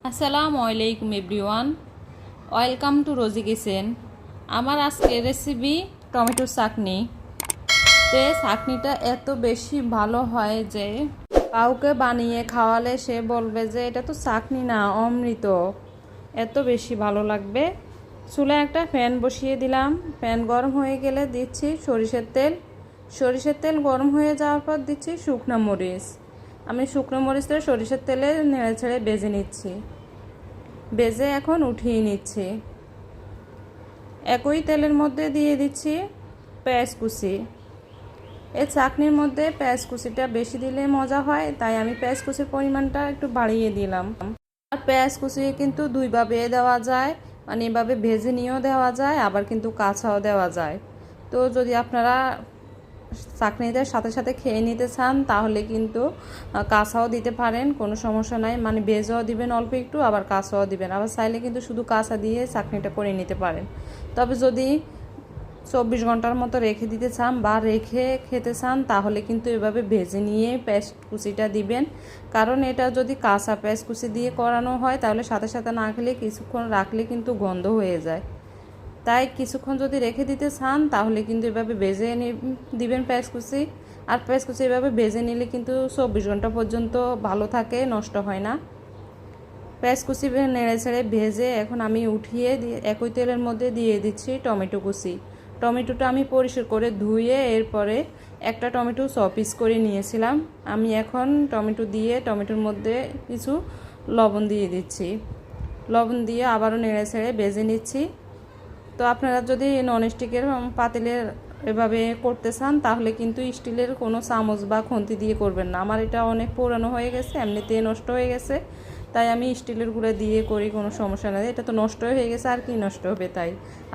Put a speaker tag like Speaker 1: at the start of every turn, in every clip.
Speaker 1: আসসালামু আলাইকুম everyone, welcome to Rosy Kitchen. আমার আজকের রেসিপি টমেটো চাটনি। চাটনিটা এত বেশি ভালো হয় যে কাউকে বানিয়ে খাওয়ালে সে বলবে যে এটা তো চাটনি না, অমৃত। এত বেশি ভালো লাগবে। চুলায় একটা প্যান বসিয়ে দিলাম। প্যান গরম হয়ে গেলে দিচ্ছি সরিষার তেল। সরিষার তেল গরম হয়ে যাওয়ার পর দিচ্ছি শুকনো মরিচ। আমি শুকনো মরিচটা সরিষার তেলে নেড়ে ছেড়ে ভেজে নিচ্ছি। ভেজে এখন উঠিয়ে নিচ্ছি। একই তেলের মধ্যে দিয়ে দিচ্ছি পেঁয়াজ কুচি। এই চাটনির মধ্যে পেঁয়াজ কুচিটা বেশি দিলে মজা হয়, তাই আমি পেঁয়াজ কুচির পরিমাণটা একটু বাড়িয়ে দিলাম। আর পেঁয়াজ কুচি কিন্তু দুইভাবে দেওয়া যায়, মানে এভাবে ভেজে নিয়েও দেওয়া যায়, আবার কিন্তু কাঁচাও দেওয়া যায়। তো যদি আপনারা চাটনিটার সাথে সাথে খেয়ে নিতে চান তাহলে কিন্তু কাঁচাও দিতে পারেন, কোনো সমস্যা নাই। মানে ভেজও দিবেন অল্প একটু, আবার কাঁচাও দিবেন। আবার চাইলে কিন্তু শুধু কাঁচা দিয়ে চাটনিটা করে নিতে পারেন। তবে যদি 24 ঘন্টার মতো রেখে দিতে চান বা রেখে খেতে চান তাহলে কিন্তু এভাবে ভেজে নিয়ে পেঁয়াজ কুচিটা দিবেন। কারণ এটা যদি কাঁচা পেঁয়াজ কুচি দিয়ে করানো হয় তাহলে সাথে সাথে না খেলে কিছুক্ষণ রাখলে কিন্তু গন্ধ হয়ে যায়। তাই কিছুক্ষণ যদি রেখে দিতে চান তাহলে কিন্তু এভাবে ভেজে দিবেন পেঁয়াজ কুচি। আর পেঁয়াজ কুচি এভাবে ভেজে নিলে কিন্তু 24 ঘন্টা পর্যন্ত ভালো থাকে, নষ্ট হয় না। পেঁয়াজ কুচি নেড়ে ছেড়ে ভেজে এখন আমি উঠিয়ে একই তেলের মধ্যে দিয়ে দিচ্ছি টমেটো কুচি। টমেটোটা আমি পরিষ্কার করে ধুয়ে এরপরে একটা টমেটো পিস করে নিয়েছিলাম। আমি এখন টমেটো দিয়ে টমেটোর মধ্যে কিছু লবণ দিয়ে দিচ্ছি। লবণ দিয়ে আবারও নেড়ে ছেড়ে ভেজে নিচ্ছি। তো আপনারা যদি ননস্টিকের পাতিলের এভাবে করতে চান তাহলে কিন্তু স্টিলের কোনো চামচ বা খুন্তি দিয়ে করবেন না। আমার এটা অনেক পুরানো হয়ে গেছে, এমনিতেই নষ্ট হয়ে গেছে, তাই আমি স্টিলের গুঁড়া দিয়ে করি, কোনো সমস্যা নেই। এটা তো নষ্ট হয়ে গেছে, আর কি নষ্ট হবে। তাই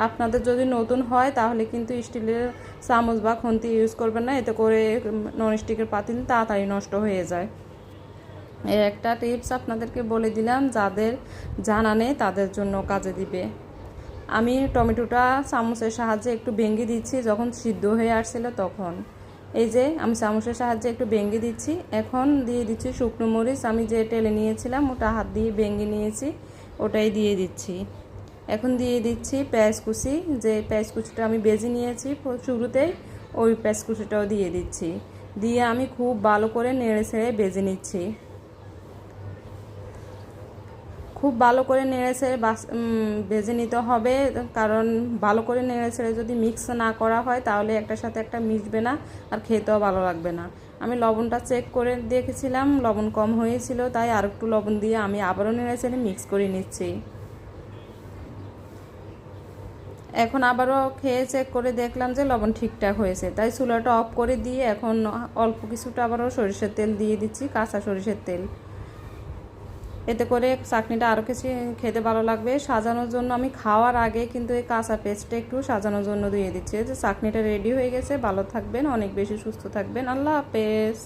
Speaker 1: আপনাদের যদি নতুন হয় তাহলে কিন্তু স্টিলের চামচ বা খুন্তি ইউজ করবেন না, এতে করে ননস্টিকের পাতিল তাড়াতাড়ি নষ্ট হয়ে যায়। এর একটা টিপস আপনাদেরকে বলে দিলাম, যাদের জানা নেই তাদের জন্য কাজে দিবে। আমি টমেটোটা চামচের সাহায্যে একটু ভেঙে দিচ্ছি, যখন সিদ্ধ হয়ে আসছিল তখন। এই যে আমি চামচের সাহায্যে একটু ভেঙে দিচ্ছি। এখন দিয়ে দিচ্ছি শুকনো মরিচ। আমি যে টেলে নিয়েছিলাম ওটা হাত দিয়ে ভেঙে নিয়েছি, ওটাই দিয়ে দিচ্ছি। এখন দিয়ে দিচ্ছি পেঁয়াজ কুচি। যে পেঁয়াজ কুচিটা আমি ভেজে নিয়েছি শুরুতেই, ওই পেঁয়াজ কুচিটাও দিয়ে দিচ্ছি। দিয়ে আমি খুব ভালো করে নেড়ে ছেড়ে ভেজে নিচ্ছি। খুব ভালো করে নেড়ে ছেড়ে ভেজে নিতে হবে, কারণ ভালো করে নেড়ে ছেড়ে যদি মিক্স না করা হয় তাহলে একটার সাথে একটা মিশবে না, আর খেতেও ভালো লাগবে না। আমি লবণটা চেক করে দেখেছিলাম, লবণ কম হয়েছিল, তাই আর একটু লবণ দিয়ে আমি আবারও নেড়ে ছেড়ে মিক্স করে নিচ্ছি। এখন আবারও খেয়ে চেক করে দেখলাম যে লবণ ঠিকঠাক হয়েছে, তাই চুলাটা অফ করে দিয়ে এখন অল্প কিছুটা আবারও সরিষার তেল দিয়ে দিচ্ছি, কাঁচা সরিষার তেল। এতে করে চাটনিটা আরও কিছু খেতে ভালো লাগবে। সাজানোর জন্য আমি খাওয়ার আগে কিন্তু এই কাঁচা পেস্টটা একটু সাজানোর জন্য দিয়ে দিচ্ছি। যে চাটনিটা রেডি হয়ে গেছে। ভালো থাকবেন, অনেক বেশি সুস্থ থাকবেন। আল্লাহ হাফেজ।